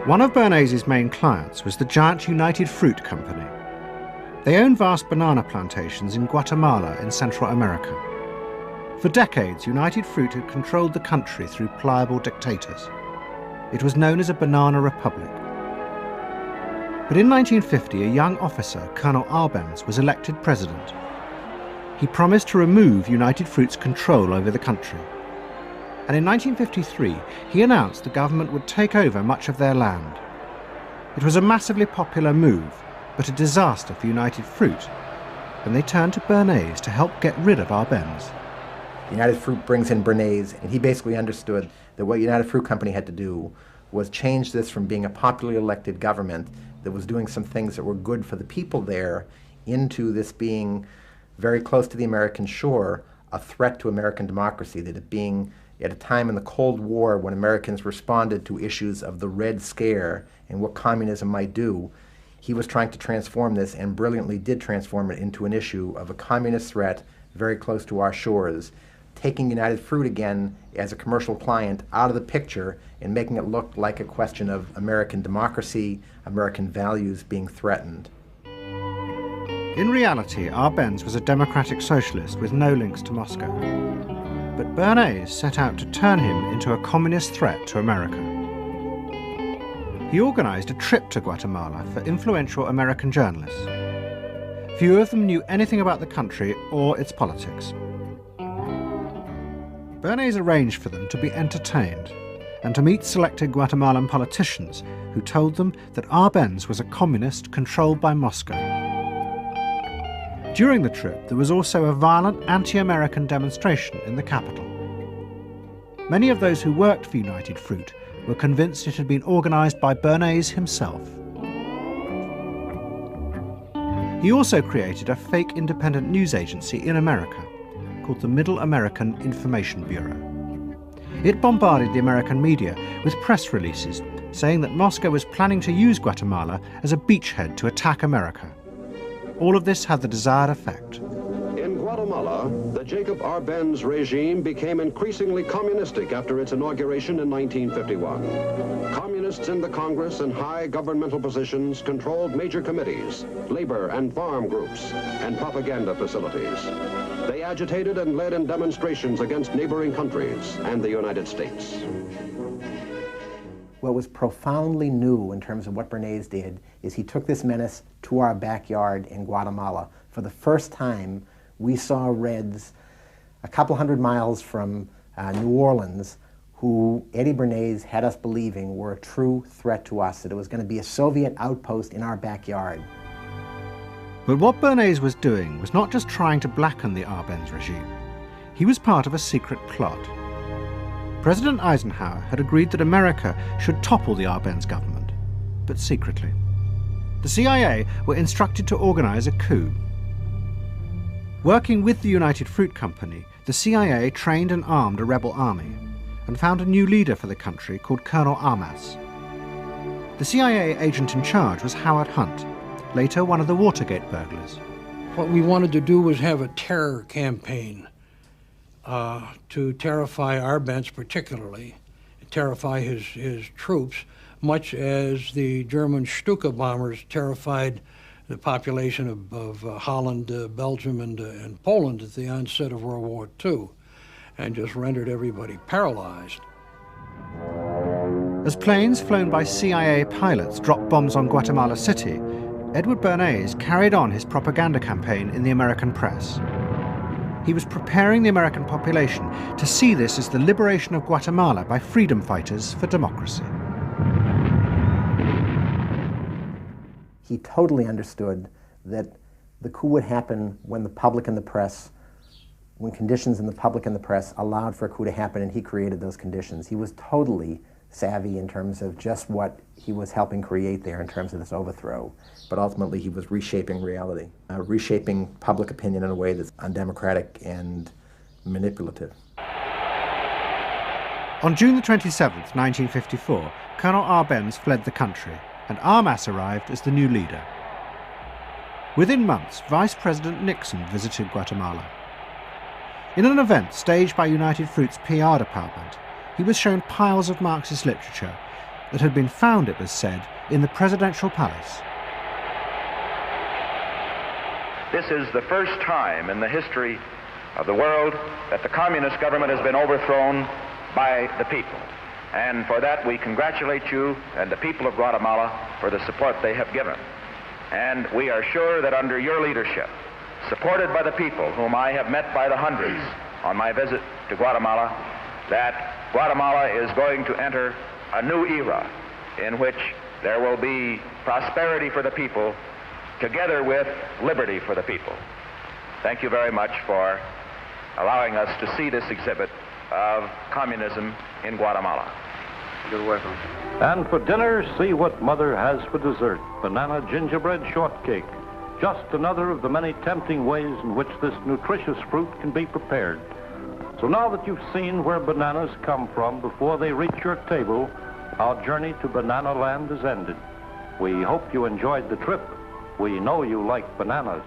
One of Bernays' main clients was the giant United Fruit Company. They owned vast banana plantations in Guatemala in Central America. For decades, United Fruit had controlled the country through pliable dictators. It was known as a banana republic. But in 1950, a young officer, Colonel Arbenz, was elected president. He promised to remove United Fruit's control over the country. And in 1953, he announced the government would take over much of their land. It was a massively popular move, but a disaster for United Fruit, and they turned to Bernays to help get rid of Arbenz. United Fruit brings in Bernays, and he basically understood that what United Fruit Company had to do was change this from being a popularly elected government that was doing some things that were good for the people there into this being very close to the American shore, a threat to American democracy, that it being at a time in the Cold War when Americans responded to issues of the Red Scare and what communism might do. He was trying to transform this, and brilliantly did transform it into an issue of a communist threat very close to our shores, taking United Fruit again as a commercial client out of the picture and making it look like a question of American democracy, American values being threatened. In reality, Arbenz was a democratic socialist with no links to Moscow. But Bernays set out to turn him into a communist threat to America. He organized a trip to Guatemala for influential American journalists. Few of them knew anything about the country or its politics. Bernays arranged for them to be entertained and to meet selected Guatemalan politicians who told them that Arbenz was a communist controlled by Moscow. During the trip, there was also a violent anti-American demonstration in the capital. Many of those who worked for United Fruit were convinced it had been organized by Bernays himself. He also created a fake independent news agency in America called the Middle American Information Bureau. It bombarded the American media with press releases saying that Moscow was planning to use Guatemala as a beachhead to attack America. All of this had the desired effect. In Guatemala, the Jacob Arbenz regime became increasingly communistic after its inauguration in 1951. Communists in the Congress and high governmental positions controlled major committees, labor and farm groups, and propaganda facilities. They agitated and led in demonstrations against neighboring countries and the United States. What was profoundly new in terms of what Bernays did is he took this menace to our backyard in Guatemala. For the first time, we saw Reds a couple hundred miles from New Orleans who Eddie Bernays had us believing were a true threat to us, that it was going to be a Soviet outpost in our backyard. But what Bernays was doing was not just trying to blacken the Arbenz regime. He was part of a secret plot. President Eisenhower had agreed that America should topple the Arbenz government, but secretly. The CIA were instructed to organize a coup. Working with the United Fruit Company, the CIA trained and armed a rebel army and found a new leader for the country called Colonel Armas. The CIA agent in charge was Howard Hunt, later one of the Watergate burglars. What we wanted to do was have a terror campaign to terrify Arbenz particularly, terrify his troops, much as the German Stuka bombers terrified the population of Holland, Belgium, and Poland at the onset of World War II, and just rendered everybody paralyzed. As planes flown by CIA pilots dropped bombs on Guatemala City, Edward Bernays carried on his propaganda campaign in the American press. He was preparing the American population to see this as the liberation of Guatemala by freedom fighters for democracy. He totally understood that the coup would happen when the public and the press, when conditions in the public and the press allowed for a coup to happen, and he created those conditions. He was totally savvy in terms of just what he was helping create there in terms of this overthrow. But ultimately he was reshaping reality, reshaping public opinion in a way that's undemocratic and manipulative. On June the 27th, 1954, Colonel Arbenz fled the country, and Armas arrived as the new leader. Within months, Vice President Nixon visited Guatemala. In an event staged by United Fruit's PR department, he was shown piles of Marxist literature, that had been found, it was said, in the presidential palace. This is the first time in the history of the world that the communist government has been overthrown by the people. And for that we congratulate you and the people of Guatemala for the support they have given. And we are sure that under your leadership, supported by the people whom I have met by the hundreds on my visit to Guatemala, that Guatemala is going to enter a new era in which there will be prosperity for the people together with liberty for the people. Thank you very much for allowing us to see this exhibit of communism in Guatemala. You're welcome. And for dinner, see what Mother has for dessert. Banana gingerbread shortcake. Just another of the many tempting ways in which this nutritious fruit can be prepared. So now that you've seen where bananas come from before they reach your table, our journey to Banana Land is ended. We hope you enjoyed the trip. We know you like bananas.